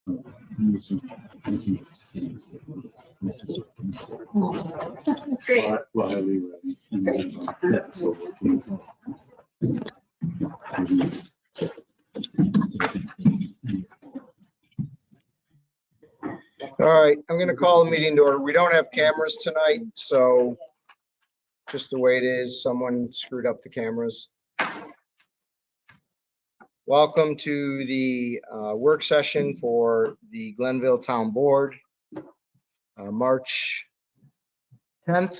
Great. All right, I'm going to call the meeting to order. We don't have cameras tonight, so just the way it is, someone screwed up the cameras. Welcome to the work session for the Glenville Town Board, March 10th.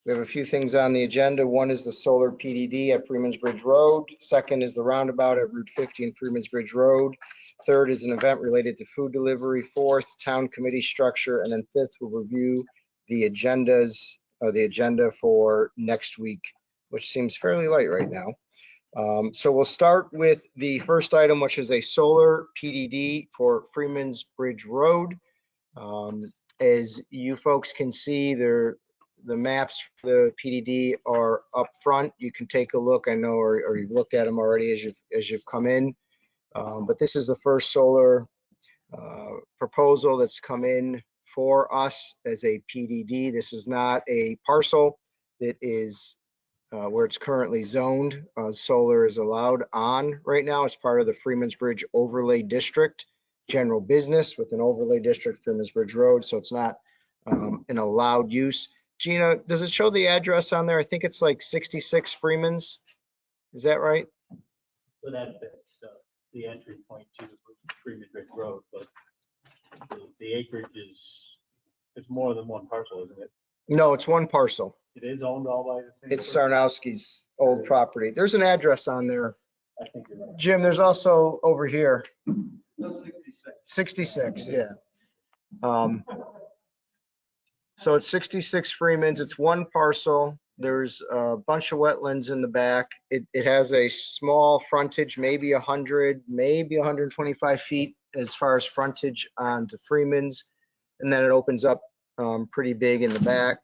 We have a few things on the agenda. One is the solar PDD at Freeman's Bridge Road. Second is the roundabout at Route 50 and Freeman's Bridge Road. Third is an event related to food delivery. Fourth, town committee structure. And then fifth, we'll review the agendas, the agenda for next week, which seems fairly light right now. So we'll start with the first item, which is a solar PDD for Freeman's Bridge Road. As you folks can see, the maps for the PDD are up front. You can take a look, I know, or you've looked at them already as you've come in. But this is the first solar proposal that's come in for us as a PDD. This is not a parcel that is where it's currently zoned. Solar is allowed on right now. It's part of the Freeman's Bridge Overlay District, general business with an overlay district, Freeman's Bridge Road. So it's not an allowed use. Gina, does it show the address on there? I think it's like 66 Freeman's. Is that right? So that's the entry point to the Freeman Bridge Road, but the acreage it's more than one parcel, isn't it? No, it's one parcel. It is owned all by the same It's person? Sarnowski's old property. There's an address on there. I think you're right. Jim, there's also over here. No, 66. 66, yeah. So it's 66 Freeman's. It's one parcel. There's a bunch of wetlands in the back. It has a small frontage, maybe 100, maybe 125 feet as far as frontage onto Freeman's. And then it opens up pretty big in the back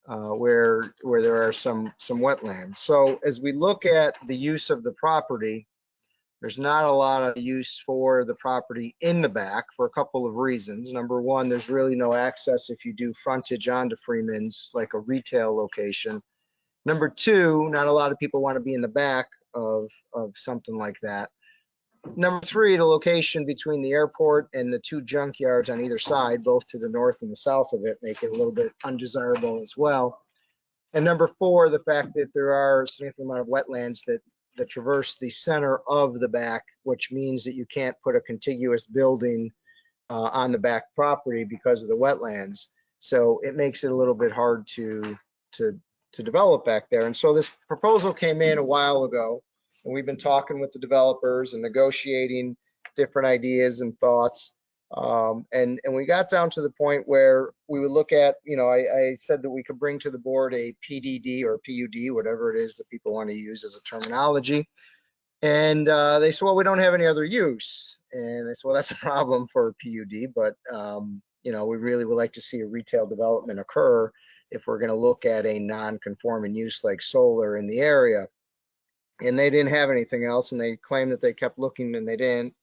where there are some wetlands. So as we look at the use of the property, there's not a lot of use for the property in the back for a couple of reasons. Number one, there's really no access if you do frontage onto Freeman's, like a retail location. Number two, not a lot of people want to be in the back of something like that. Number three, the location between the airport and the two junkyards on either side, both to the north and the south of it, make it a little bit undesirable as well. And number four, the fact that there are a significant amount of wetlands that traverse the center of the back, which means that you can't put a contiguous building on the back property because of the wetlands. So it makes it a little bit hard to develop back there. And so this proposal came in a while ago, and we've been talking with the developers and negotiating different ideas and thoughts. And we got down to the point where we would look at, I said that we could bring to the board a PDD or PUD, whatever it is that people want to use as a terminology. And they said, well, we don't have any other use. And I said, well, that's a problem for a PUD, but we really would like to see a retail development occur if we're going to look at a non-conforming use like solar in the area. And they didn't have anything else, and they claimed that they kept looking and they didn't.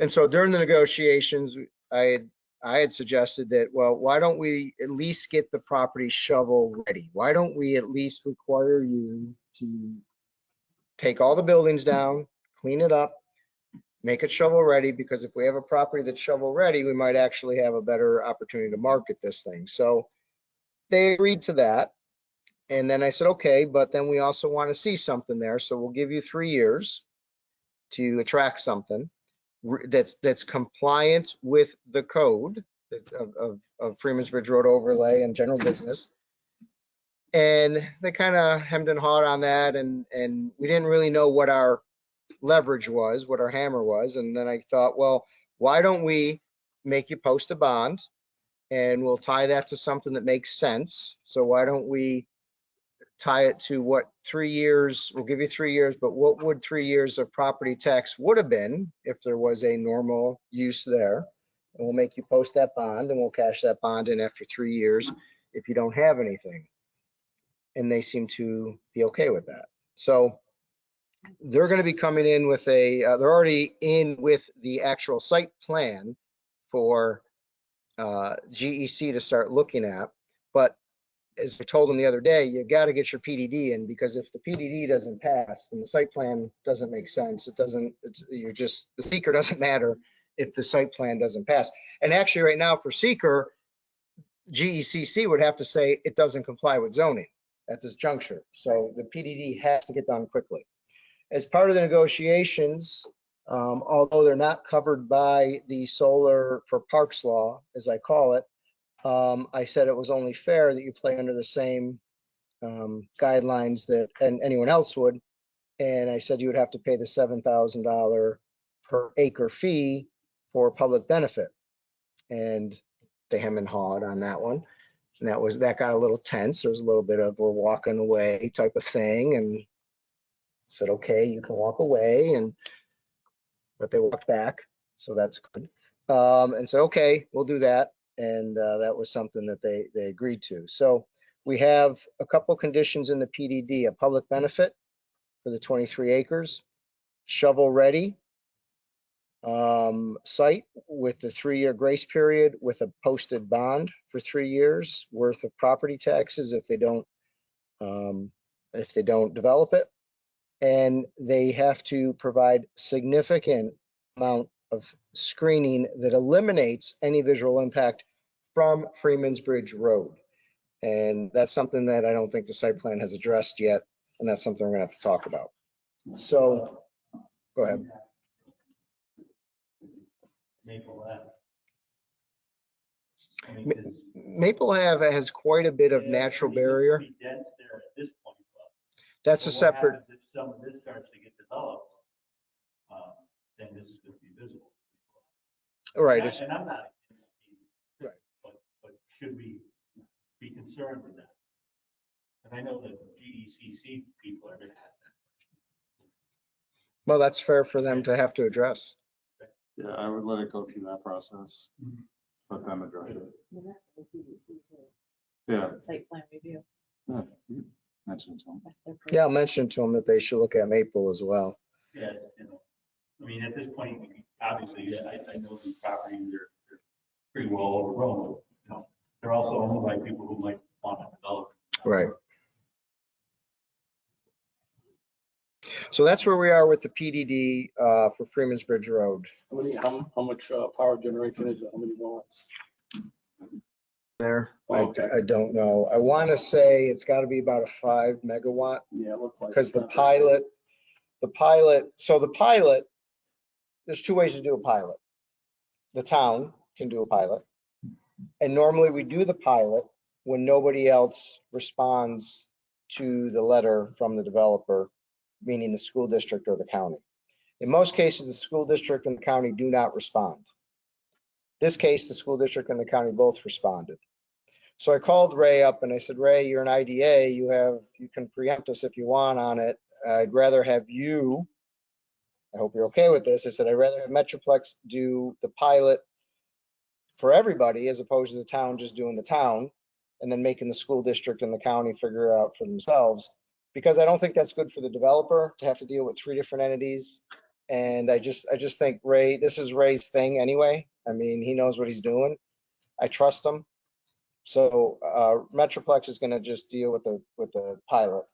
And so during the negotiations, I had suggested that, well, why don't we at least get the property shovel ready? Why don't we at least require you to take all the buildings down, clean it up, make it shovel ready? Because if we have a property that's shovel ready, we might actually have a better opportunity to market this thing. So they agreed to that. And then I said, okay, but then we also want to see something there. So we'll give you 3 years to attract something that's compliant with the code of Freeman's Bridge Road overlay and general business. And they kind of hemmed and hawed on that, and we didn't really know what our leverage was, what our hammer was. And then I thought, well, why don't we make you post a bond, and we'll tie that to something that makes sense. So why don't we tie it to what 3 years, we'll give you 3 years, but what would 3 years of property tax would have been if there was a normal use there? And we'll make you post that bond, and we'll cash that bond in after 3 years if you don't have anything. And they seem to be okay with that. So they're going to be coming in with they're already in with the actual site plan for GEC to start looking at. But as I told them the other day, you got to get your PDD in, because if the PDD doesn't pass, then the site plan doesn't make sense. It doesn't, the seeker doesn't matter if the site plan doesn't pass. And actually right now for seeker, GECC would have to say it doesn't comply with zoning at this juncture. So the PDD has to get done quickly. As part of the negotiations, although they're not covered by the solar for parks law, as I call it, I said it was only fair that you play under the same guidelines that anyone else would. And I said you would have to pay the $7,000 per acre fee for public benefit. And they hem and hawed on that one. And that got a little tense. There was a little bit of we're walking away type of thing. And said, okay, you can walk away. But they walked back. So that's good. And said, okay, we'll do that. And that was something that they agreed to. So we have a couple conditions in the PDD: a public benefit for the 23 acres, shovel ready site with the 3-year grace period, with a posted bond for 3 years worth of property taxes if they don't develop it. And they have to provide significant amount of screening that eliminates any visual impact from Freeman's Bridge Road. And that's something that I don't think the site plan has addressed yet. And that's something we're gonna have to talk about. So, go ahead. Maple Ave. I mean, 'cause Maple Ave has quite a bit of natural I mean, it's barrier. pretty dense there at this point, but That's a what separate, happens if some of this starts to get developed, then this is going to be visible. right, And it's, and I'm not against it, Right. but should we be concerned with that? And I know that GECC people are going to ask that. well, that's fair for them to have to address. Yeah, I would let it go through that process. Let them address it. And that's for the PDC too. Yeah. Site plan review. Yeah, you mentioned to them. That's their Yeah, I'll mention to them that they should look at Maple as well. Yeah, you know, I mean, at this point, obviously, yeah, I know these properties are pretty well overgrown, but, you know, they're also owned by people who might want to develop. Right. So that's where we are with the PDD for Freeman's Bridge Road. How much power generation is it? How many watts? There, Okay. I don't know. I want to say it's got to be about a 5 megawatt, Yeah, it looks like. because the pilot, there's 2 ways to do a pilot. The town can do a pilot. And normally we do the pilot when nobody else responds to the letter from the developer, meaning the school district or the county. In most cases, the school district and the county do not respond. This case, the school district and the county both responded. So I called Ray up and I said, Ray, you're an IDA. You can preempt us if you want on it. I'd rather have you, I hope you're okay with this. I said, I'd rather have Metroplex do the pilot for everybody as opposed to the town just doing the town and then making the school district and the county figure out for themselves. Because I don't think that's good for the developer to have to deal with 3 different entities. And I just think Ray, this is Ray's thing anyway. I mean, he knows what he's doing. I trust him. So Metroplex is going to just deal with the pilot.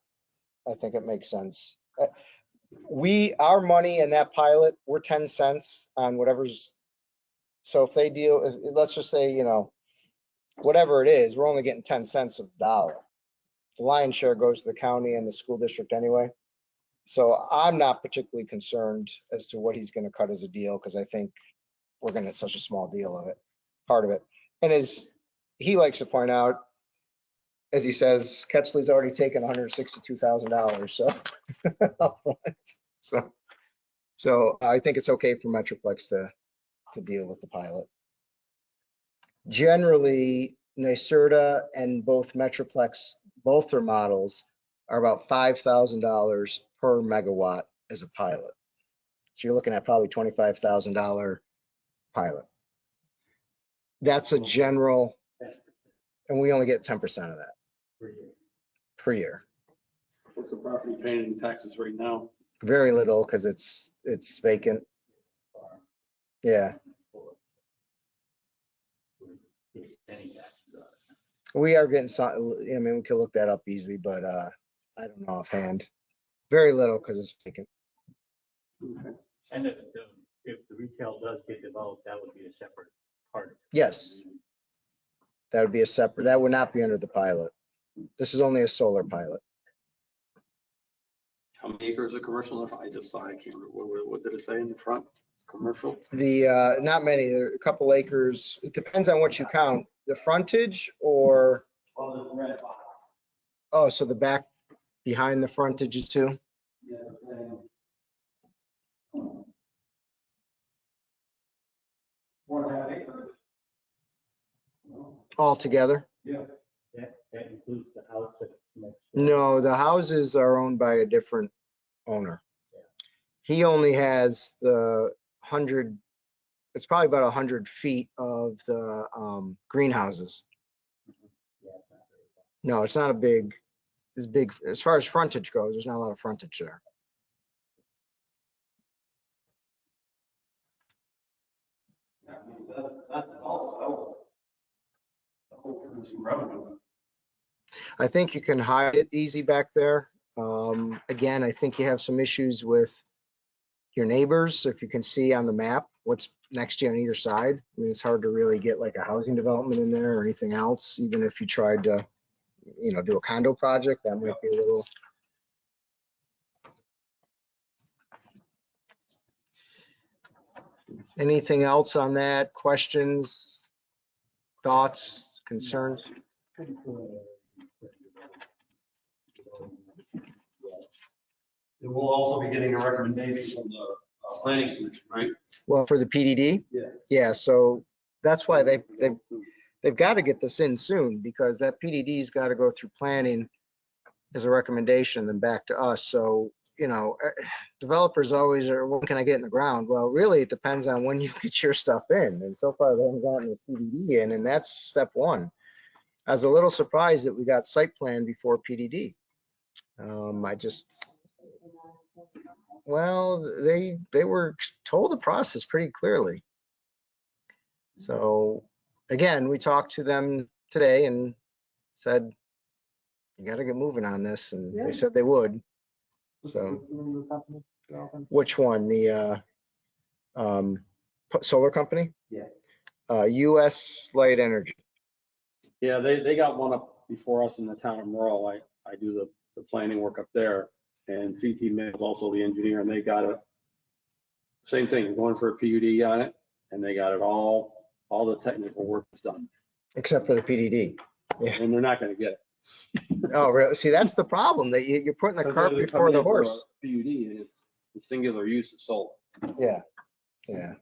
I think it makes sense. Our money in that pilot, we're 10 cents on whatever's. So if they let's just say, you know, whatever it is, we're only getting 10 cents of the dollar. The lion's share goes to the county and the school district anyway. So I'm not particularly concerned as to what he's going to cut as a deal, because I think we're going to get such a small deal of it, part of it. And as he likes to point out, as he says, Ketchley's already taken $162,000. So I think it's okay for Metroplex to deal with the pilot. Generally, NYSERDA and both Metroplex, both their models are about $5,000 per megawatt as a pilot. So you're looking at probably $25,000 pilot. That's a general, and we only get 10% of that per year. What's the property paying in taxes right now? Very little because it's vacant. Yeah, Any taxes on it. we are getting some, I mean, we could look that up easily, but I don't know offhand. Very little because it's vacant. Okay. And if the retail does get developed, that would be a separate part. Yes. That would be a separate, that would not be under the pilot. This is only a solar pilot. How many acres of commercial? I just saw, I can't remember, what did it say in the front? Commercial? The, not many, there are a couple acres. It depends on what you count, the frontage or, Oh, the red box. oh, so the back behind the frontage is too? Yeah, it's saying 4.5 acres. Altogether? Yeah. That includes the house that's next. No, the houses are owned by a different owner. He only has the 100, it's probably about 100 feet of the greenhouses. Yeah, it's not very far. No, it's not a big, it's big, as far as frontage goes, there's not a lot of frontage there. Yeah, I mean, that's all. Producing revenue. I think you can hide it easy back there. Again, I think you have some issues with your neighbors. If you can see on the map what's next to you on either side. I mean, it's hard to really get like a housing development in there or anything else, even if you tried to, you know, do a condo project, that might be a little. Anything else on that? Questions, thoughts, concerns? Pretty cool. And we'll also be getting a recommendation from the planning commission, right? Well, for the PDD? Yeah. Yeah, so that's why they've got to get this in soon because that PDD's got to go through planning as a recommendation, then back to us. So, you know, developers always are, when can I get in the ground? Well, really, it depends on when you get your stuff in. And so far, they haven't gotten the PDD in, and that's step one. I was a little surprised that we got site plan before PDD. Well, they were told the process pretty clearly. So again, we talked to them today and said, you got to get moving on this. And they said they would. So which one? The solar company? Yeah. US Light Energy. Yeah, they got one up before us in the town of Merle. I do the planning work up there. And CT Mill is also the engineer, and they got it. Same thing, going for a PUD on it, and they got it all the technical work is done. Except for the PDD. Yeah. And they're not gonna get it. Oh, really? See, that's the problem, that you're putting the cart They're before coming the in for a horse. PUD, and it's the singular use of solar. Yeah, yeah.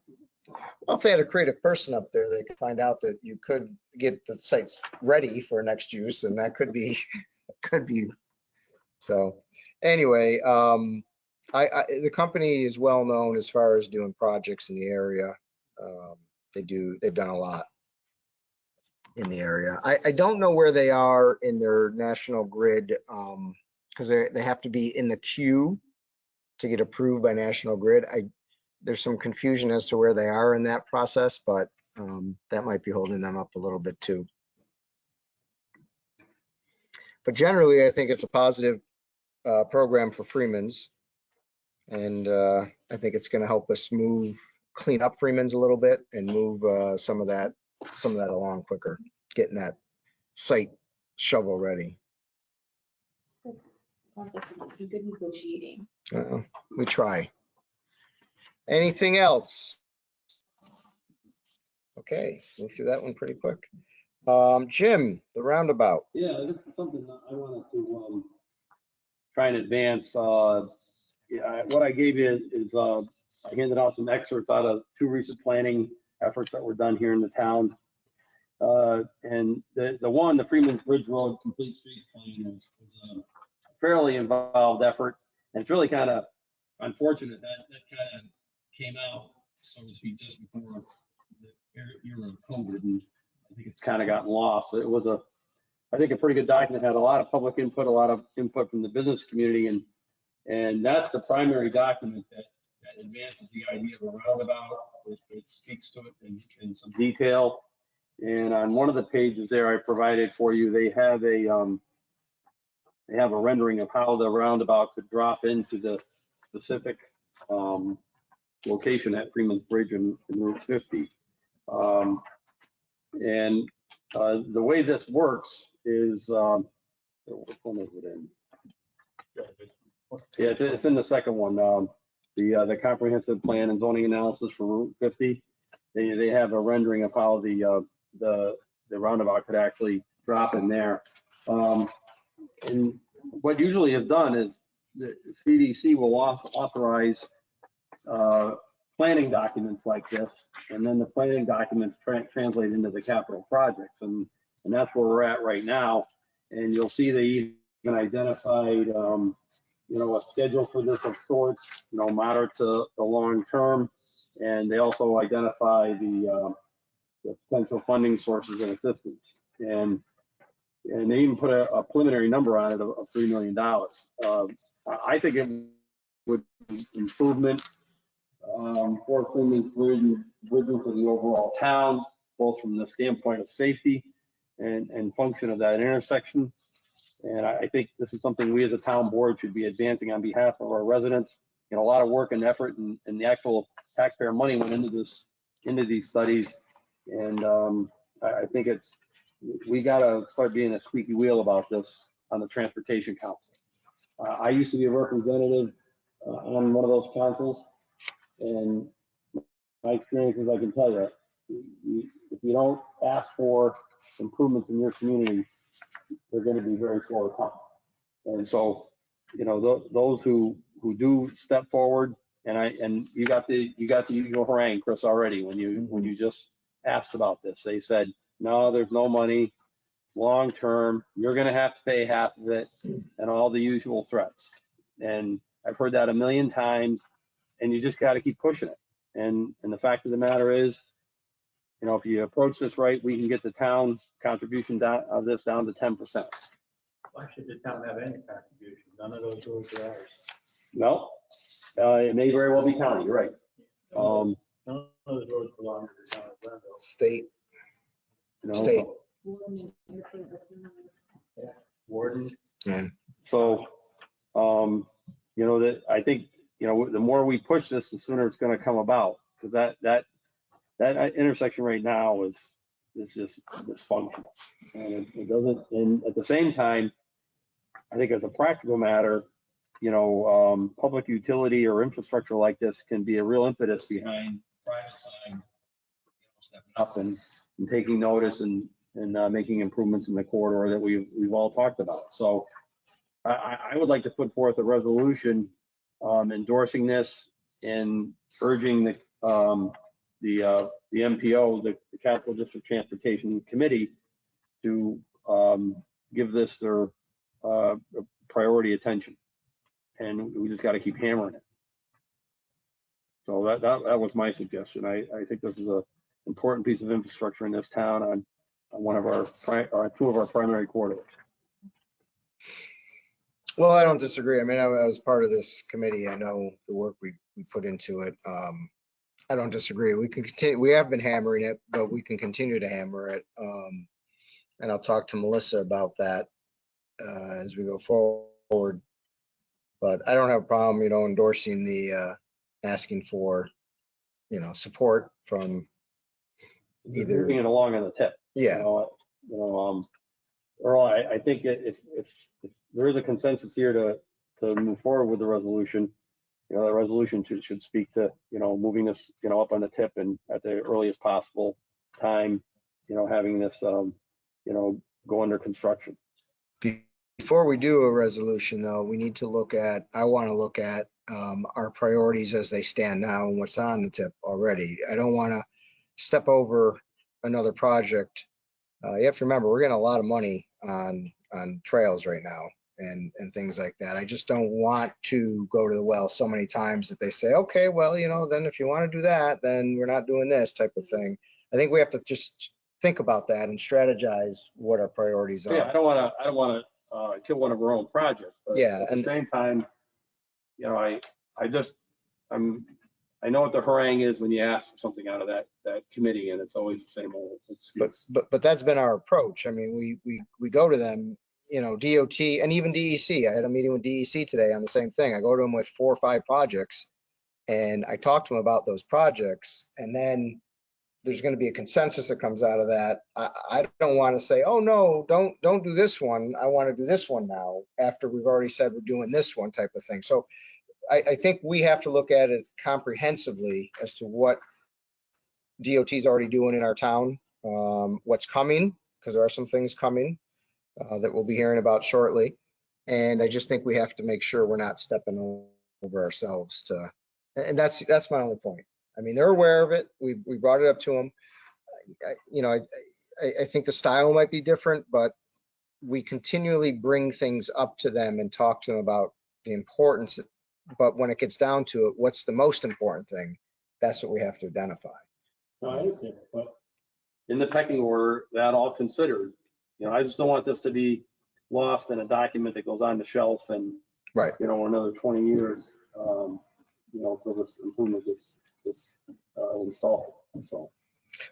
Well, if they had a creative person up there, they could find out that you could get the sites ready for next use, and that could be, so. Anyway, the company is well known as far as doing projects in the area. They've done a lot in the area. I don't know where they are in their national grid, because they have to be in the queue to get approved by National Grid. There's some confusion as to where they are in that process, but that might be holding them up a little bit too. But generally, I think it's a positive program for Freeman's. And I think it's going to help us clean up Freeman's a little bit and move some of that along quicker, getting that site shovel ready. Sounds like some good negotiating. We try. Anything else? Okay, move through that one pretty quick. Jim, the roundabout. Yeah, this is something that I wanted to try and advance. Yeah, what I gave you is I handed out some excerpts out of 2 recent planning efforts that were done here in the town. And the Freeman's Bridge Road Complete Streets Plan was a fairly involved effort. And it's really kind of unfortunate that kind of came out, so to speak, just before the era of COVID. And I think it's kind of gotten lost. It was I think a pretty good document, had a lot of public input, a lot of input from the business community. And And that's the primary document that advances the idea of a roundabout. It speaks to it in some detail. And on one of the pages there I provided for you, they have a rendering of how the roundabout could drop into the specific location at Freeman's Bridge and Route 50. And the way this works is, which one is it in? Yeah, it's in the second one. The comprehensive plan and zoning analysis for Route 50. They have a rendering of how the roundabout could actually drop in there. And what usually is done is the CDC will authorize planning documents like this, and then the planning documents translate into the capital projects, and that's where we're at right now. And you'll see they even identified, a schedule for this of sorts, moderate to the long term, and they also identify the potential funding sources and assistance, and they even put a preliminary number on it of $3 million. I think it would be improvement for Freeman's Bridge for the overall town, both from the standpoint of safety and function of that intersection. And I think this is something we as a town board should be advancing on behalf of our residents. A lot of work and effort and the actual taxpayer money went into these studies. And I think we gotta start being a squeaky wheel about this on the Transportation Council. I used to be a representative on one of those councils, and my experiences, I can tell you, if you don't ask for improvements in your community, they're going to be very slow to come. And so, those who do step forward, and you got the usual harangue, Chris, already when you just asked about this. They said, no, there's no money, long term, you're going to have to pay half of it, and all the usual threats. And I've heard that a million times, and you just got to keep pushing it. And the fact of the matter is, if you approach this right, we can get the town contribution of this down to 10%. Why should the town have any contribution? None of those roads are ours. No, it may very well be county, you're right. None of those roads belong to the town of Glenville. State. State. Warden. Yeah. So, that I think, the more we push this, the sooner it's going to come about, because that intersection right now is just dysfunctional, and it doesn't. And at the same time, I think as a practical matter, public utility or infrastructure like this can be a real impetus behind private side stepping up and taking notice and making improvements in the corridor that we've all talked about. So I would like to put forth a resolution endorsing this and urging the MPO, the Capital District Transportation Committee, to give this their priority attention. And we just got to keep hammering it. So that was my suggestion. I think this is an important piece of infrastructure in this town on one of two of our primary corridors. Well, I don't disagree. I mean, I was part of this committee. I know the work we put into it. I don't disagree. We can continue. We have been hammering it, but we can continue to hammer it. And I'll talk to Melissa about that as we go forward. But I don't have a problem, endorsing the asking for, support from either. Moving it along on the tip. Yeah. Earl, I think if there is a consensus here to move forward with the resolution, the resolution should speak to, moving this, up on the tip and at the earliest possible time, having this, go under construction. Before we do a resolution, though, we need to I want to look at our priorities as they stand now and what's on the tip already. I don't want to step over another project. You have to remember, we're getting a lot of money on trails right now and things like that. I just don't want to go to the well so many times that they say, okay, well, then if you want to do that, then we're not doing this type of thing. I think we have to just think about that and strategize what our priorities are. Yeah, I don't want to kill one of our own projects, but yeah, at the same time, you know, I know what the harangue is when you ask for something out of that committee, and it's always the same old excuse. But that's been our approach. I mean, we go to them, you know, DOT and even DEC. I had a meeting with DEC today on the same thing. I go to them with 4 or 5 projects and I talk to them about those projects, and then there's going to be a consensus that comes out of that. I don't want to say, oh no, don't do this one. I want to do this one now after we've already said we're doing this one type of thing. So I think we have to look at it comprehensively as to what DOT is already doing in our town, what's coming, because there are some things coming that we'll be hearing about shortly. And I just think we have to make sure we're not stepping over ourselves to, and that's my only point. I mean, they're aware of it. We brought it up to them. You know, I think the style might be different, but we continually bring things up to them and talk to them about the importance. But when it gets down to it, what's the most important thing? That's what we have to identify. No, I understand, but in the pecking order, that all considered, you know, I just don't want this to be lost in a document that goes on the shelf and, Right. you know, another 20 years, you know, until this improvement gets installed, so.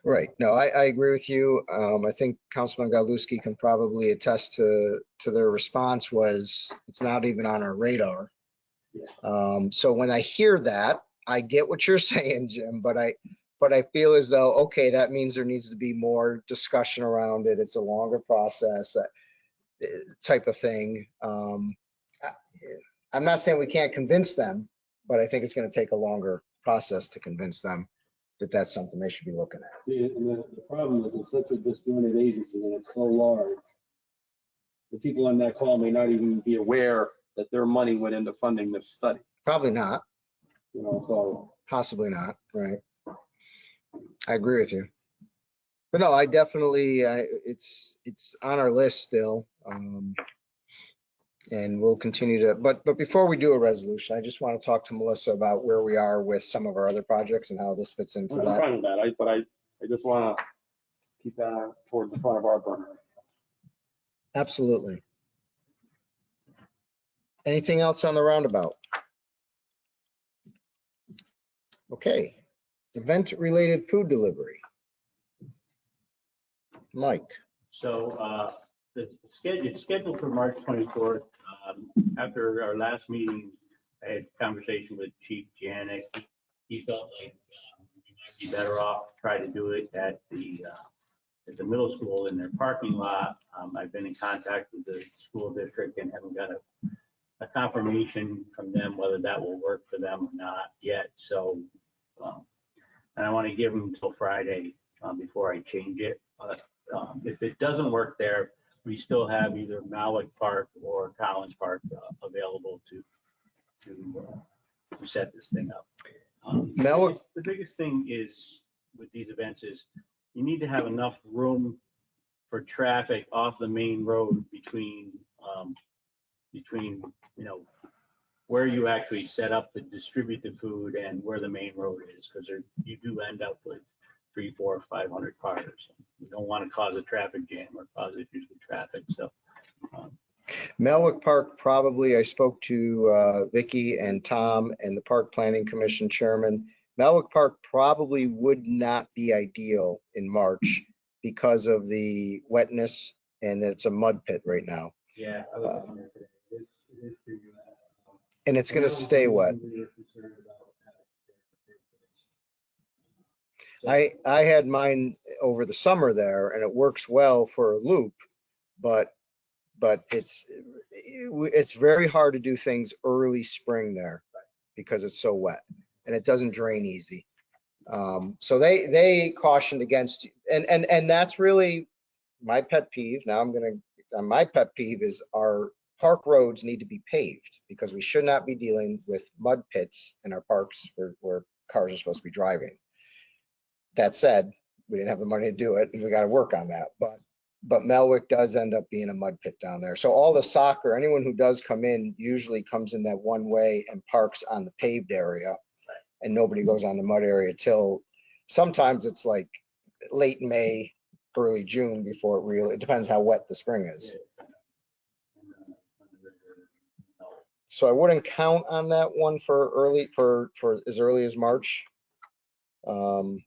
Right. No, I agree with you. I think Councilman Galuski can probably attest to their response was, it's not even on our radar. So when I hear that, I get what you're saying, Jim, but I feel as though, okay, that means there needs to be more discussion around it. It's a longer process type of thing. I'm not saying we can't convince them, but I think it's going to take a longer process to convince them that that's something they should be looking at. See, and the problem is it's such a disjointed agency and it's so large. The people on that call may not even be aware that their money went into funding this study, Probably not, you know, so. possibly not, right? I agree with you. But no, I definitely, it's on our list still. And we'll continue to, but before we do a resolution, I just want to talk to Melissa about where we are with some of our other projects and how this fits into I'm that. fine with that, but I just want to keep that towards the front of our burner. Absolutely. Anything else on the roundabout? Okay, event-related food delivery. Mike. So it's scheduled for March 24th. After our last meeting, I had a conversation with Chief Janik. He felt like we might be better off trying to do it at the middle school in their parking lot. I've been in contact with the school district and haven't got a confirmation from them whether that will work for them or not yet. So, and I want to give them until Friday before I change it. If it doesn't work there, we still have either Malik Park or Collins Park available to set this thing up. The biggest thing is with these events is you need to have enough room for traffic off the main road between you know, where you actually set up to distribute the food and where the main road is, because you do end up with 300, 400, 500 cars. You don't want to cause a traffic jam or cause issues with traffic. So Melwick Park, probably, I spoke to Vicky and Tom and the Park Planning Commission Chairman. Melwick Park probably would not be ideal in March because of the wetness and it's a mud pit right now. yeah, I was on there today. It is pretty bad. And it's going to stay wet. I had mine over the summer there and it works well for a loop, but it's very hard to do things early spring there because it's so wet and it doesn't drain easy. So they cautioned against, and that's really my pet peeve. Now my pet peeve is our park roads need to be paved because we should not be dealing with mud pits in our parks where cars are supposed to be driving. That said, we didn't have the money to do it and we got to work on that. But Melwick does end up being a mud pit down there. So all the soccer, anyone who does come in usually comes in that one way and parks on the paved area and nobody goes on the mud area till sometimes it's like late May, early June before it depends how wet the spring is. So I wouldn't count on that one for as early as March. So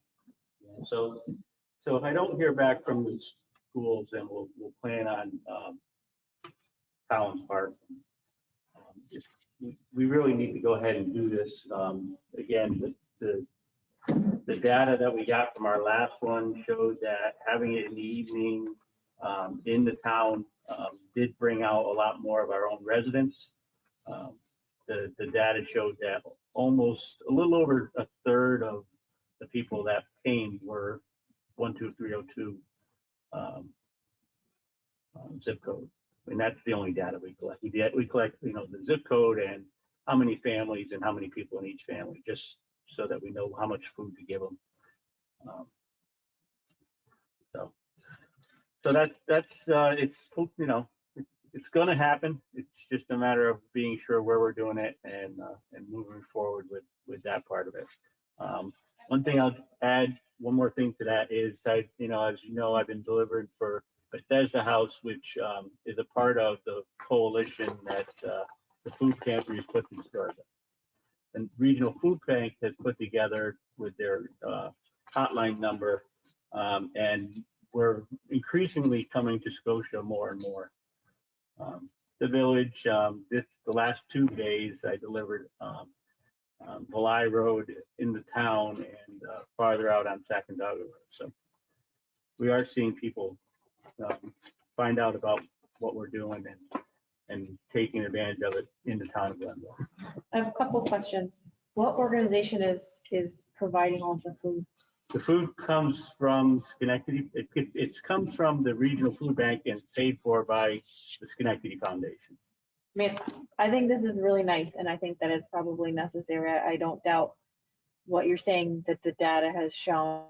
if I don't hear back from the schools, then we'll plan on Collins Park. We really need to go ahead and do this. Again, the data that we got from our last one showed that having it in the evening in the town did bring out a lot more of our own residents. The data showed that almost a little over a third of the people that came were 12302 zip code. And that's the only data we collect. We collect, you know, the zip code and how many families and how many people in each family, just so that we know how much food to give them. So that's it's, you know, it's going to happen. It's just a matter of being sure where we're doing it and moving forward with that part of it. One thing I'll add, one more thing to that is, as you know, I've been delivering for Bethesda House, which is a part of the coalition that the food pantries put together. And Regional Food Bank has put together with their hotline number, and we're increasingly coming to Scotia more and more. The village, the last 2 days, I delivered Valai Road in the town and farther out on Sacandaga Road. So we are seeing people find out about what we're doing and taking advantage of it in the town of Glenville. I have a couple questions. What organization is providing all the food? The food comes from Schenectady. It comes from the Regional Food Bank and paid for by the Schenectady Foundation. I mean, I think this is really nice, and I think that it's probably necessary. I don't doubt what you're saying, that the data has shown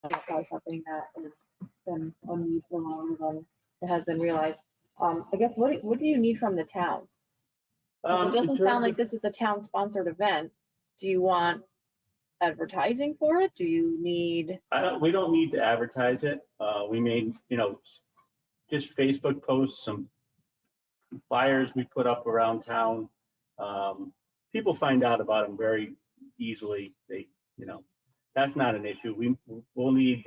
probably something that has been a need for longer than it has been realized. I guess, what do you need from the town? 'Cause it doesn't sound like this is a town-sponsored event. Do you want advertising for it? Do you need? We don't need to advertise it. We made, just Facebook posts, some flyers we put up around town. People find out about them very easily. That's not an issue. We'll need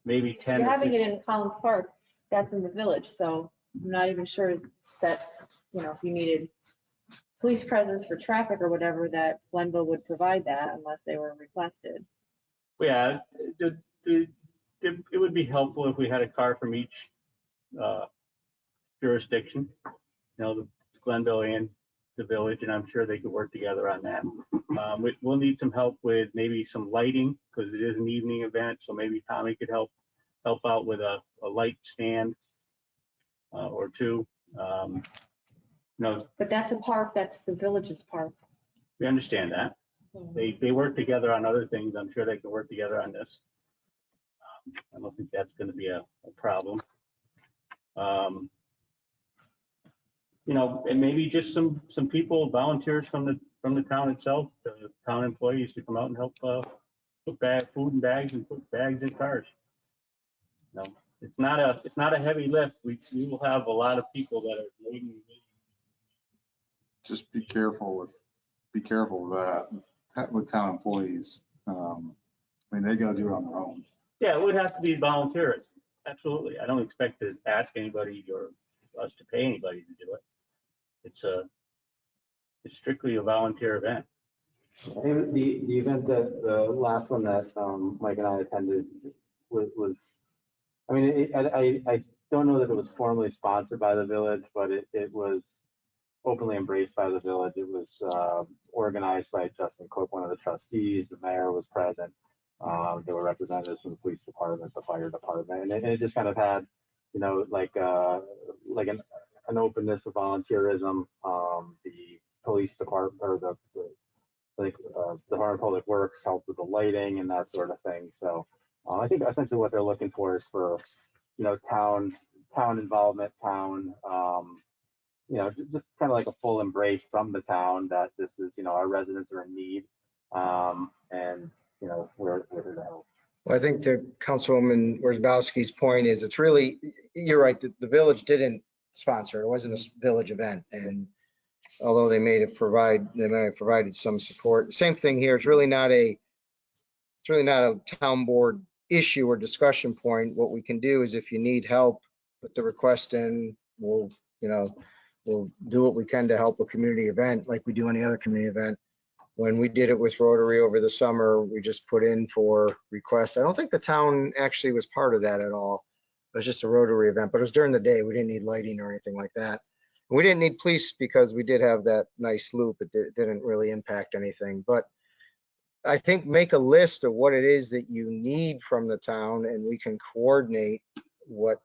maybe 10. You're or having 15. it in Collins Park, that's in the village, so I'm not even sure that, if you needed police presence for traffic or whatever, that Glenville would provide that unless they were requested. Yeah, it would be helpful if we had a car from each jurisdiction, the Glenville and the village, and I'm sure they could work together on that. We'll need some help with maybe some lighting, because it is an evening event, so maybe Tommy could help out with a light stand or two. But that's a park, that's the village's park. We understand that. They work together on other things. I'm sure they can work together on this. I don't think that's going to be a problem. And maybe just some people, volunteers from the town itself, the town employees, to come out and help put food in bags and put bags in cars. It's not a heavy lift. We will have a lot of people that are waiting. Just be careful with that with town employees. They got to do it on their own. Yeah, it would have to be volunteers. Absolutely. I don't expect to ask anybody or us to pay anybody to do it. It's strictly a volunteer event. I think the event that the last one that Mike and I attended was I don't know that it was formally sponsored by the village, but it was openly embraced by the village. It was organized by Justin Cook, one of the trustees. The mayor was present. There were representatives from the police department, the fire department, and it just kind of had, like an openness of volunteerism. The police department or the Department of Public Works helped with the lighting and that sort of thing. So I think essentially what they're looking for is for, town involvement, just kind of like a full embrace from the town that this is, our residents are in need. And, we're here to help. Well, I think the Councilwoman Worzbowski's point is, it's really, you're right, the village didn't sponsor. It wasn't a village event. And although they may have provided some support. Same thing here. It's really not a town board issue or discussion point. What we can do is if you need help, put the request in, we'll do what we can to help a community event like we do any other community event. When we did it with Rotary over the summer, we just put in for requests. I don't think the town actually was part of that at all. It was just a Rotary event, but it was during the day. We didn't need lighting or anything like that. We didn't need police because we did have that nice loop. It didn't really impact anything, but I think make a list of what it is that you need from the town and we can coordinate what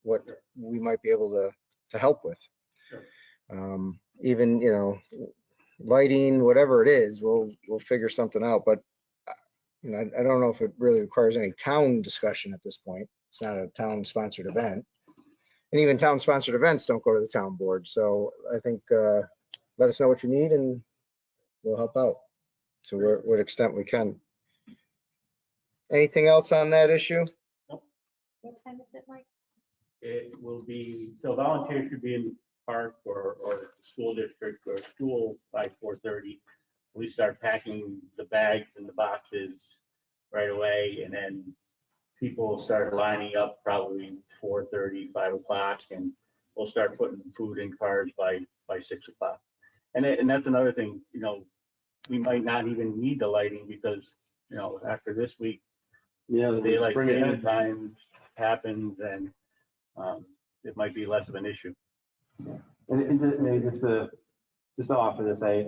we might be able to help with. Even, lighting, whatever it is, we'll figure something out. But, I don't know if it really requires any town discussion at this point. It's not a town sponsored event. And even town sponsored events don't go to the town board. So I think, let us know what you need and we'll help out to what extent we can. Anything else on that issue? What time is it, Mike? It will be, so volunteers should be in the park or the school district or school by 4:30. We start packing the bags and the boxes right away, and then people start lining up probably 4:30, 5 o'clock, and we'll start putting food in cars by 6 o'clock. And that's another thing, we might not even need the lighting because, after this week, Yeah, the the daylight spring saving event. time happens and it might be less of an issue. And maybe just to offer this, I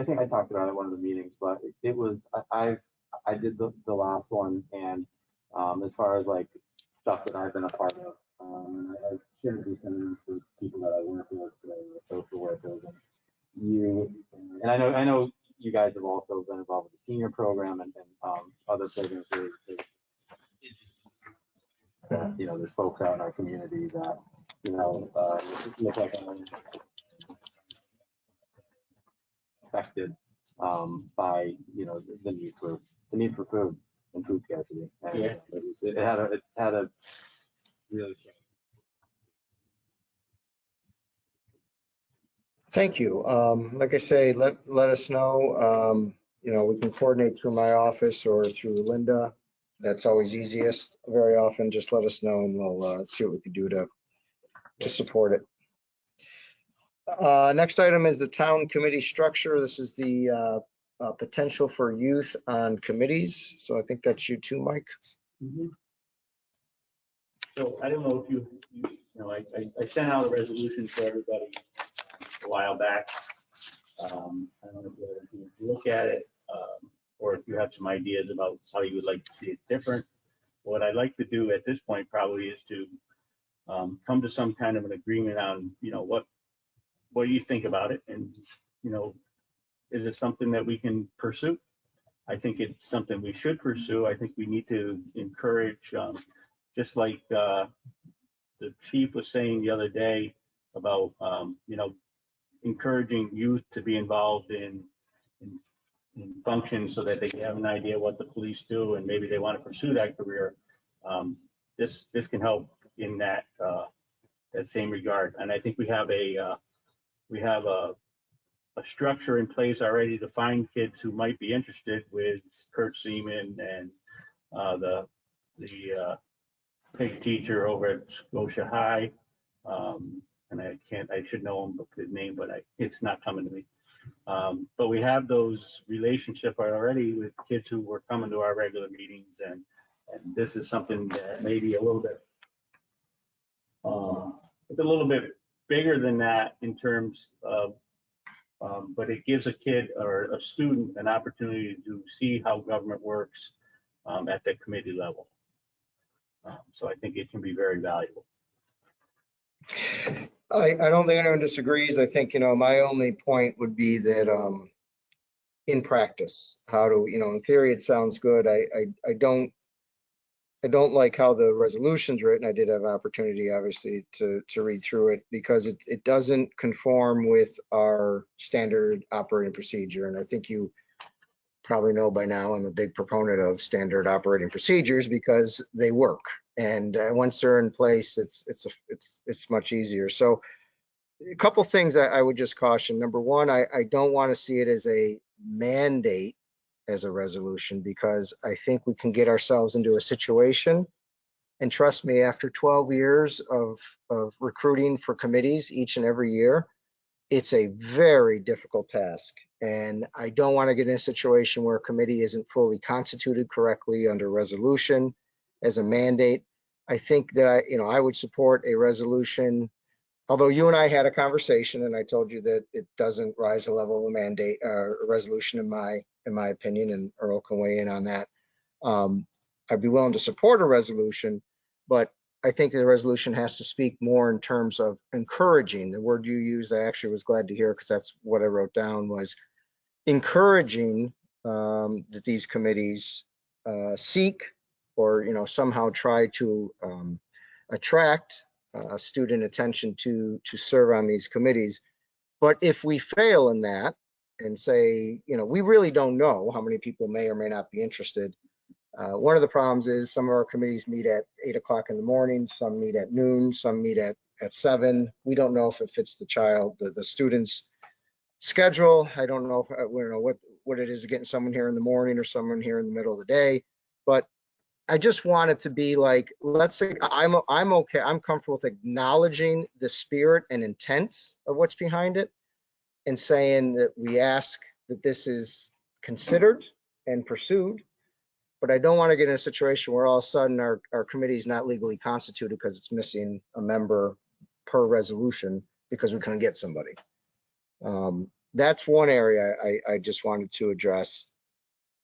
think I talked about it at one of the meetings, but it was, I did the last one, and as far as like stuff that I've been a part of, and I shared these sentiments with people that I work with, social workers, and I know you guys have also been involved with the senior program and other programs where there's folks out in our community that, look like affected by, the need for food and food scarcity. And Yeah. it had a really. Thank you. Like I say, let us know. We can coordinate through my office or through Linda. That's always easiest. Very often, just let us know and we'll see what we can do to support it. Next item is the town committee structure. This is the potential for youth on committees. So I think that's you too, Mike. Mhm. So I don't know if I sent out a resolution to everybody a while back. I don't know if you look at it, or if you have some ideas about how you would like to see it different. What I'd like to do at this point probably is to come to some kind of an agreement on, what do you think about it? And, is it something that we can pursue? I think it's something we should pursue. I think we need to encourage, just like the chief was saying the other day about, encouraging youth to be involved in functions so that they can have an idea what the police do and maybe they want to pursue that career. This can help in that same regard. And I think we have a structure in place already to find kids who might be interested with Kurt Seaman and the PIG teacher over at Scotia High. And I should know his name, but it's not coming to me. But we have those relationships already with kids who were coming to our regular meetings, and this is something that may be a little bit, it's a little bit bigger than that in terms of, but it gives a kid or a student an opportunity to see how government works at the committee level. So I think it can be very valuable. I don't think anyone disagrees. I think, my only point would be that in practice, how do, in theory, it sounds good. I don't like how the resolution's written. I did have opportunity, obviously, to read through it because it doesn't conform with our standard operating procedure. And I think you probably know by now, I'm a big proponent of standard operating procedures because they work. And once they're in place, it's much easier. So a couple things I would just caution. Number one, I don't want to see it as a mandate as a resolution, because I think we can get ourselves into a situation. And trust me, after 12 years of recruiting for committees each and every year, it's a very difficult task. And I don't want to get in a situation where a committee isn't fully constituted correctly under resolution as a mandate. I think that I would support a resolution, although you and I had a conversation and I told you that it doesn't rise to the level of a mandate or a resolution in my opinion, and Earl can weigh in on that. I'd be willing to support a resolution, but I think the resolution has to speak more in terms of encouraging. The word you used, I actually was glad to hear, because that's what I wrote down, was encouraging that these committees seek or somehow try to attract student attention to serve on these committees. But if we fail in that and say, we really don't know how many people may or may not be interested. One of the problems is some of our committees meet at 8 o'clock in the morning, some meet at noon, some meet at 7. We don't know if it fits the student's schedule. I don't know if what it is getting someone here in the morning or someone here in the middle of the day. But I just want it to be like, let's say I'm okay. I'm comfortable with acknowledging the spirit and intent of what's behind it, and saying that we ask that this is considered and pursued. But I don't want to get in a situation where all of a sudden our committee is not legally constituted because it's missing a member per resolution because we couldn't get somebody. That's one area I just wanted to address.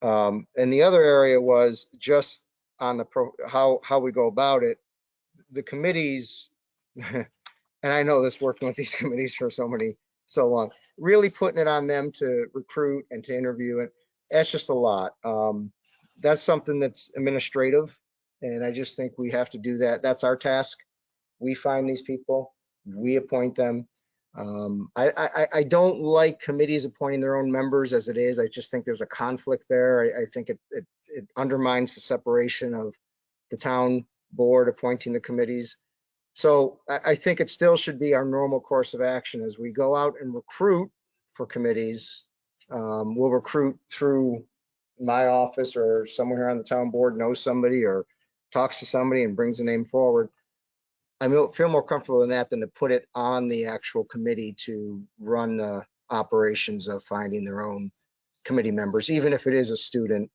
And the other area was just on how we go about it. The committees, and I know this working with these committees for so long, really putting it on them to recruit and to interview, and that's just a lot. That's something that's administrative, and I just think we have to do that. That's our task. We find these people, we appoint them. I don't like committees appointing their own members as it is. I just think there's a conflict there. I think it undermines the separation of the town board appointing the committees. So I think it still should be our normal course of action as we go out and recruit for committees. We'll recruit through my office, or someone here on the town board knows somebody or talks to somebody and brings a name forward. I feel more comfortable in that than to put it on the actual committee to run the operations of finding their own committee members, even if it is a student,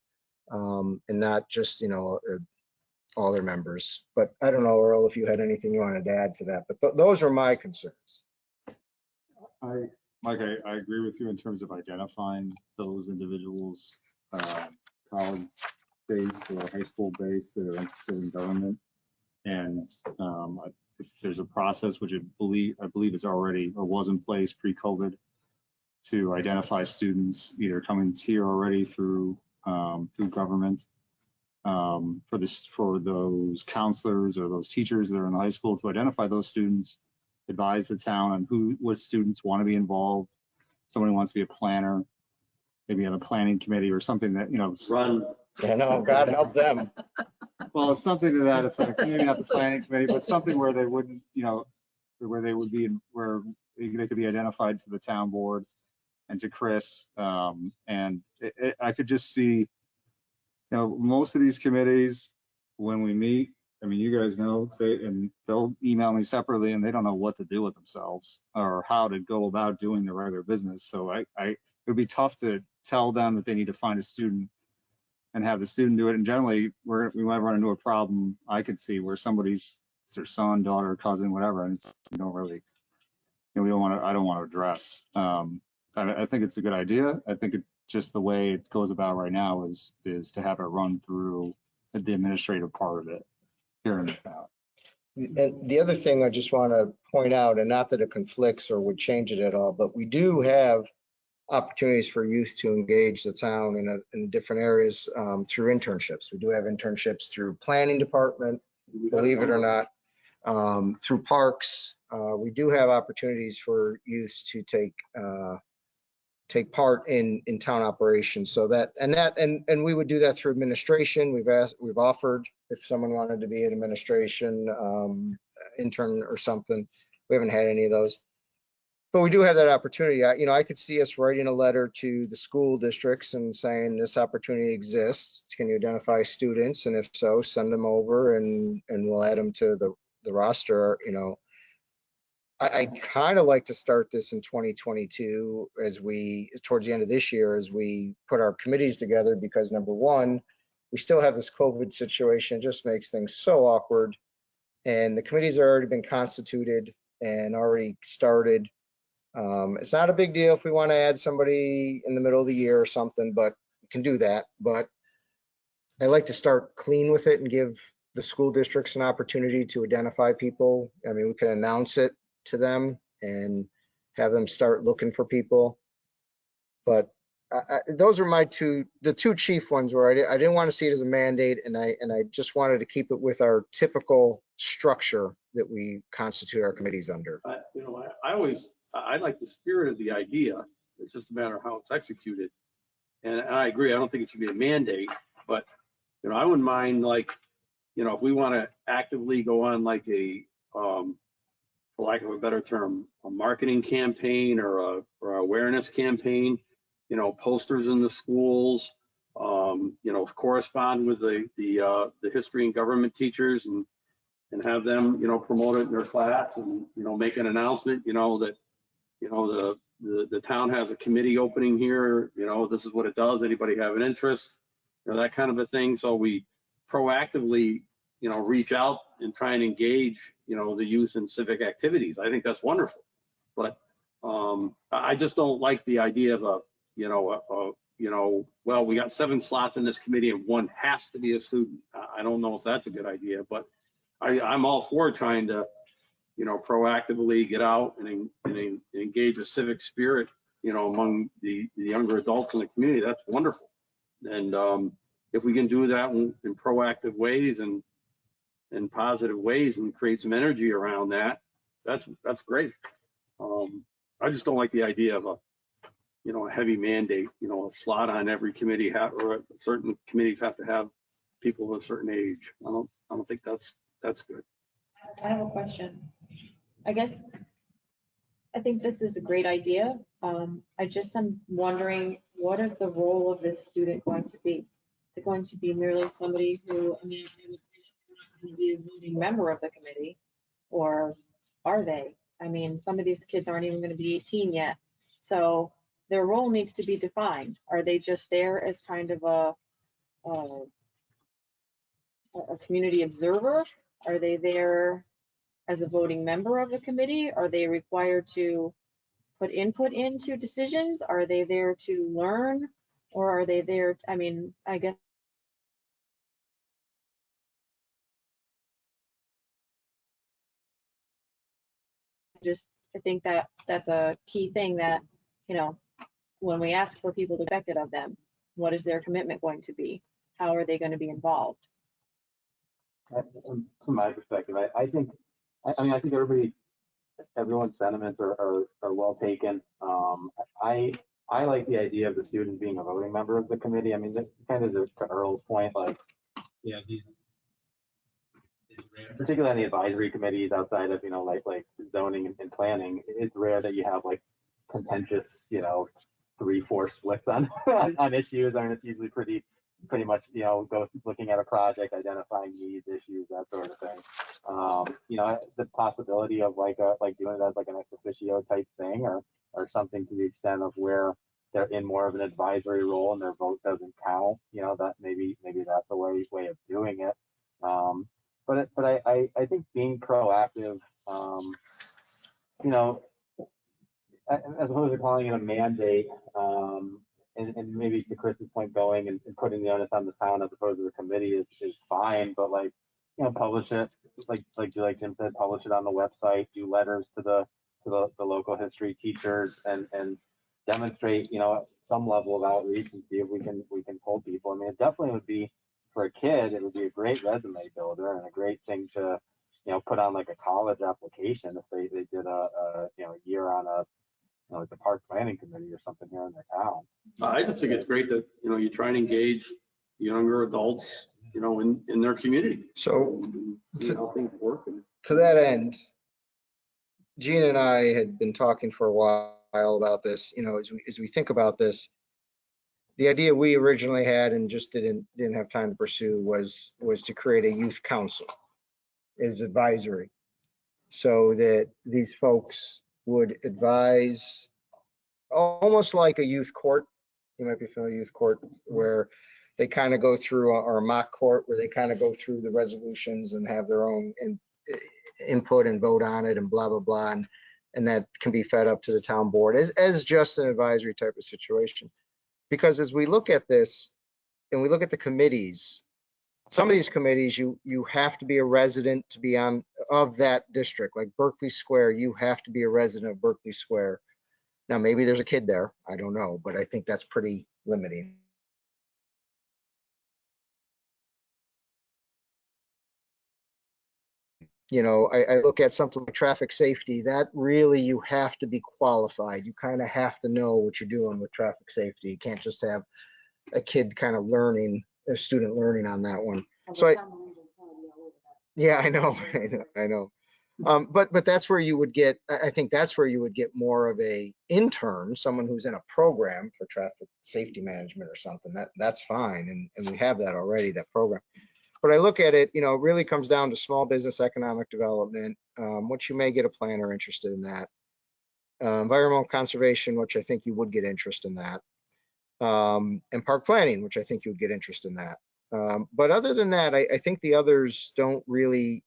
and not just, all their members. But I don't know, Earl, if you had anything you wanted to add to that, but those are my concerns. Mike, I agree with you in terms of identifying those individuals, college-based or high school-based, that are interested in government. And if there's a process, which I believe is already or was in place pre-COVID, to identify students either coming here already through government, for those counselors or those teachers that are in the high school, to identify those students, advise the town on what students want to be involved. Somebody wants to be a planner, maybe have a planning committee or something that, Run. I know, God help them. well, it's something to that effect, maybe not the planning committee, but something where they wouldn't, where they would be, where they could be identified to the town board and to Chris. And I could just see, most of these committees, when we meet, I mean, you guys know, they'll email me separately and they don't know what to do with themselves or how to go about doing the regular business. So it would be tough to tell them that they need to find a student and have the student do it. And generally, we might run into a problem I could see where it's their son, daughter, cousin, whatever, and we don't really, I don't want to address. I think it's a good idea. I think just the way it goes about right now is to have it run through the administrative part of it here in the town. And the other thing I just want to point out, and not that it conflicts or would change it at all, but we do have opportunities for youth to engage the town in different areas through internships. We do have internships through planning department, believe it or not, through parks. We do have opportunities for youths to take part in town operations. So and we would do that through administration. We've offered if someone wanted to be an administration intern or something. We haven't had any of those. But we do have that opportunity. I could see us writing a letter to the school districts and saying this opportunity exists. Can you identify students? And if so, send them over and we'll add them to the roster. I kind of like to start this in 2022 towards the end of this year, as we put our committees together, because number one, we still have this COVID situation. It just makes things so awkward. And the committees have already been constituted and already started. It's not a big deal if we want to add somebody in the middle of the year or something, but we can do that. But I like to start clean with it and give the school districts an opportunity to identify people. I mean, we can announce it to them and have them start looking for people. But those are the two chief ones where I didn't want to see it as a mandate, and I just wanted to keep it with our typical structure that we constitute our committees under. I like the spirit of the idea. It's just a matter of how it's executed. And I agree. I don't think it should be a mandate, but I wouldn't mind, like, if we want to actively go on like for lack of a better term, a marketing campaign or a awareness campaign, posters in the schools, correspond with the history and government teachers and have them, promote it in their class and, make an announcement, that, the town has a committee opening here, this is what it does. Anybody have an interest, that kind of a thing. So we proactively, reach out and try and engage, the youth in civic activities. I think that's wonderful. But I just don't like the idea of well, we got 7 slots in this committee and 1 has to be a student. I don't know if that's a good idea, but I'm all for trying to, proactively get out and engage a civic spirit, among the younger adults in the community. That's wonderful. And if we can do that in proactive ways and in positive ways and create some energy around that, that's great. I just don't like the idea of a heavy mandate, a slot on every committee, or certain committees have to have people of a certain age. I don't think that's good. I have a question. I guess I think this is a great idea. I'm wondering, what is the role of this student going to be? Is it going to be merely somebody who, I mean, be a voting member of the committee, or are they? I mean, some of these kids aren't even going to be 18 yet, so their role needs to be defined. Are they just there as kind of a community observer? Are they there as a voting member of the committee? Are they required to put input into decisions? Are they there to learn, or are they there? I mean, I guess I think that that's a key thing that, when we ask for people to be expected of them, what is their commitment going to be? How are they going to be involved? From my perspective, I think everyone's sentiments are well taken. I like the idea of the student being a voting member of the committee. I mean, that kind of to Earl's point, like, particularly on the advisory committees outside of, like zoning and planning, it's rare that you have like contentious, 3-4 splits on on issues. I mean, it's usually pretty much, go looking at a project, identifying needs, issues, that sort of thing. The possibility of like doing it as like an ex officio type thing, or something to the extent of where they're in more of an advisory role and their vote doesn't count. That maybe that's a way of doing it. But I think being proactive, as opposed to calling it a mandate, and maybe to Chris's point, going and putting the onus on the town as opposed to the committee is fine. But like, publish it, like Jim said, publish it on the website, do letters to the local history teachers, and demonstrate, some level of outreach and see if we can pull people. I mean, it definitely would be, for a kid, it would be a great resume builder and a great thing to, put on like a college application if they did a year on like the park planning committee or something here in their town. I just think it's great that, you try and engage younger adults, in their community. So See how things work. to that end, Gene and I had been talking for a while about this, as we think about this, the idea we originally had and just didn't have time to pursue was to create a youth council as advisory, so that these folks would advise, almost like a youth court. You might be familiar with youth court, where they kind of go through, or a mock court, where they kind of go through the resolutions and have their own input and vote on it and blah, blah, blah. And that can be fed up to the town board as just an advisory type of situation. Because as we look at this and we look at the committees, some of these committees, you have to be a resident to be on of that district. Like Berkeley Square, you have to be a resident of Berkeley Square. Now, maybe there's a kid there, I don't know, but I think that's pretty limiting. I look at something like traffic safety, that really, you have to be qualified. You kind of have to know what you're doing with traffic safety. You can't just have a kid kind of learning, a student learning on that one. So yeah, I know. But that's where you would get, I think that's where you would get more of a intern, someone who's in a program for traffic safety management or something. That's fine. And we have that already, that program. But I look at it, it really comes down to small business economic development, which you may get a planner interested in that. Environmental conservation, which I think you would get interest in that. And park planning, which I think you would get interest in that. But other than that, I think the others don't really,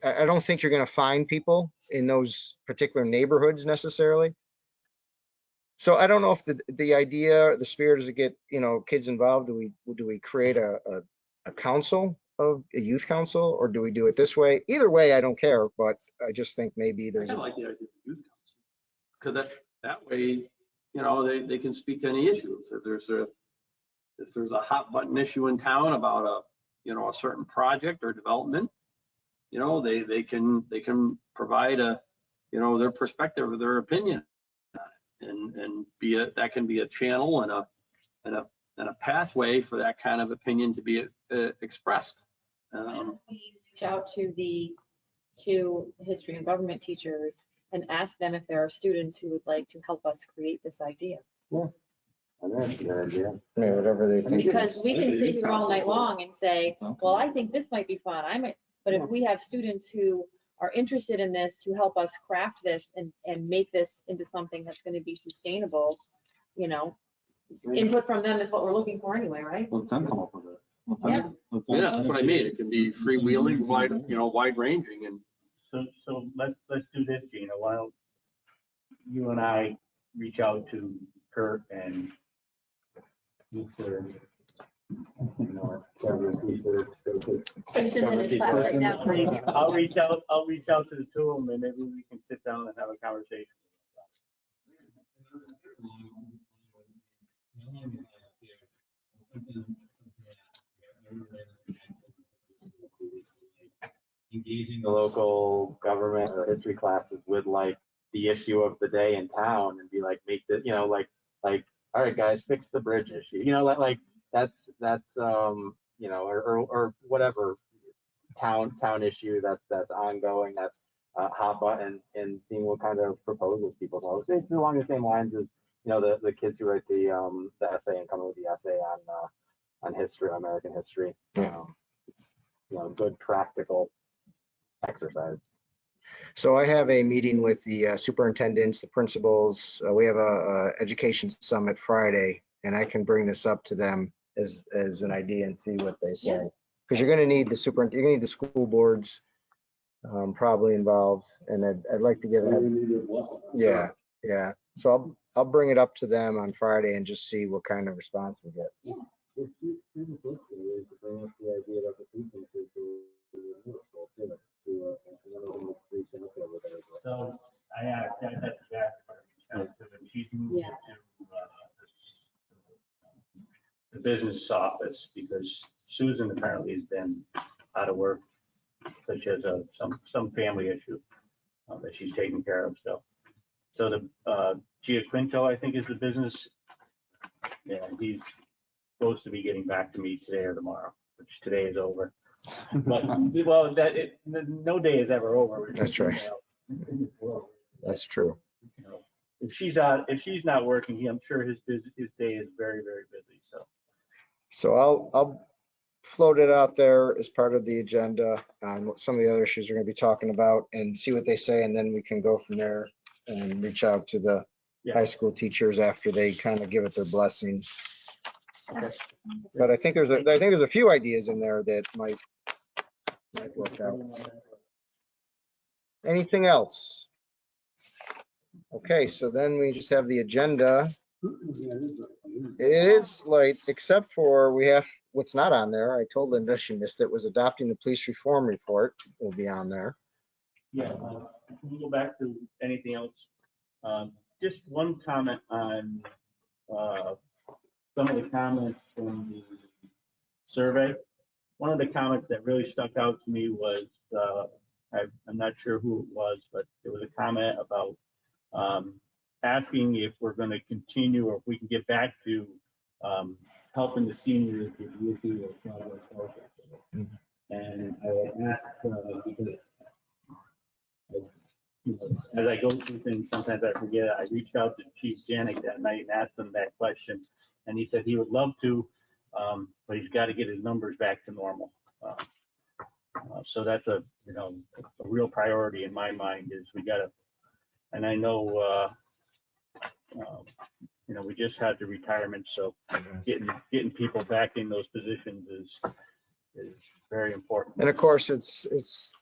I don't think you're going to find people in those particular neighborhoods necessarily. So I don't know if the idea, the spirit is to get, kids involved. Do we create a council, of a youth council, or do we do it this way? Either way, I don't care, but I just think maybe I there's kind of like the idea of the youth council, because that way, they can speak to any issues. If there's a hot button issue in town about a certain project or development, they can provide their perspective or their opinion on it, and that can be a channel and a pathway for that kind of opinion to be expressed. Reach out to the two history and government teachers and ask them if there are students who would like to help us create this idea. I think that's a good idea. whatever they think. Because we can sit here all night long and say, well, I think this might be fun. But if we have students who are interested in this to help us craft this and make this into something that's going to be sustainable, input from them is what we're looking for anyway, right? Let them come up with it. Yeah. Yeah, that's what I mean. It can be freewheeling, wide ranging, and So let's do this, Gina. Why don't you and I reach out to Kurt and Mr. Kristen's in his class right now. I'll reach out to the two of them, and maybe we can sit down and have a conversation. Engaging the local government or history classes with like the issue of the day in town and be like, make the, like, all right, guys, fix the bridge issue. Like that's or whatever town issue that's ongoing, that's hot button, and seeing what kind of proposals people have. It's along the same lines as the kids who write the essay and come up with the essay on history, American history. It's good practical exercise. So I have a meeting with the superintendents, the principals. We have a education summit Friday, and I can bring this up to them as an idea and see what they say. Because you're going to need you're going to need the school boards probably involved, and I'd like to get it. Yeah. So I'll bring it up to them on Friday and just see what kind of response we get. So I asked Jack, she's moved Yeah. to the business office because Susan apparently has been out of work, such as some family issue that she's taking care of. So the Giaquinto, I think, is the business. Yeah, he's supposed to be getting back to me today or tomorrow, which today is over. But no day is ever over. That's right. That's true. You know, if she's not working, I'm sure his day is very, very busy, so. So I'll float it out there as part of the agenda on what some of the other issues we're going to be talking about and see what they say, and then we can go from there and reach out to the Yeah. high school teachers after they kind of give it their blessing. Okay. But I think there's a few ideas in there that might work out. Anything else? Okay, so then we just have the agenda. It is late, except for what's not on there. I told Linda she missed it, was adopting the police reform report will be on there. Yeah, we'll go back to anything else. Just one comment on some of the comments from the survey. One of the comments that really stuck out to me was, I'm not sure who it was, but it was a comment about asking if we're going to continue or if we can get back to helping the seniors with the issue of travel and focus. And I asked because as I go through things, sometimes I forget. I reached out to Chief Janik that night and asked him that question, and he said he would love to, but he's got to get his numbers back to normal. So that's a real priority in my mind is we got to, and I know we just had the retirement, so getting people back in those positions is very important. And of course, it's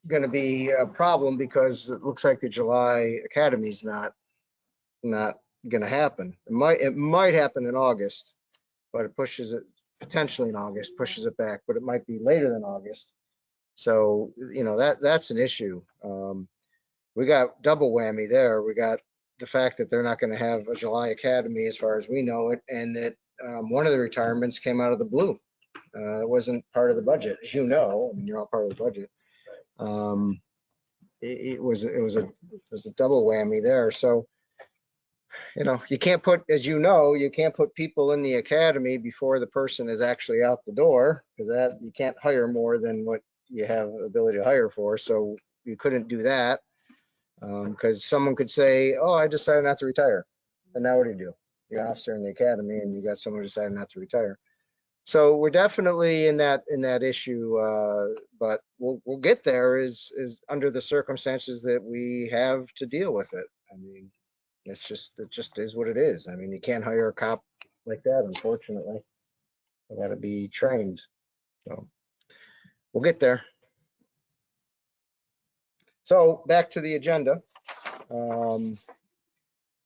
going to be a problem because it looks like the July Academy is not going to happen. It might happen in August, but it pushes it potentially in August, pushes it back, but it might be later than August. So, that's an issue. We got double whammy there. We got the fact that they're not going to have a July Academy as far as we know it, and that one of the retirements came out of the blue. It wasn't part of the budget, as you know. I mean, you're all part of the budget. It was a double whammy there. So, you can't put, as you can't put people in the academy before the person is actually out the door, because that you can't hire more than what you have ability to hire for. So you couldn't do that because someone could say, "Oh, I decided not to retire," and now what do you do? You're an officer in the academy, and you got someone who decided not to retire. So we're definitely in that issue, but we'll get there is under the circumstances that we have to deal with it. I mean, it just is what it is. I mean, you can't hire a cop like that, unfortunately. They got to be trained. So we'll get there. So back to the agenda.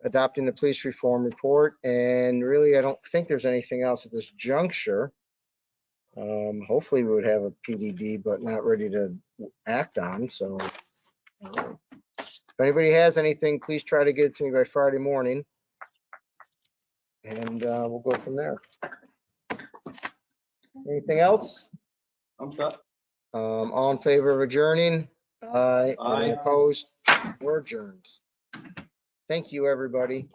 Adopting the police reform report, and really, I don't think there's anything else at this juncture. Hopefully we would have a PDD, but not ready to act on. So if anybody has anything, please try to get it to me by Friday morning, and we'll go from there. Anything else? I'm set. All in favor of adjourning? Aye. Aye. Any opposed? We're adjourned. Thank you, everybody.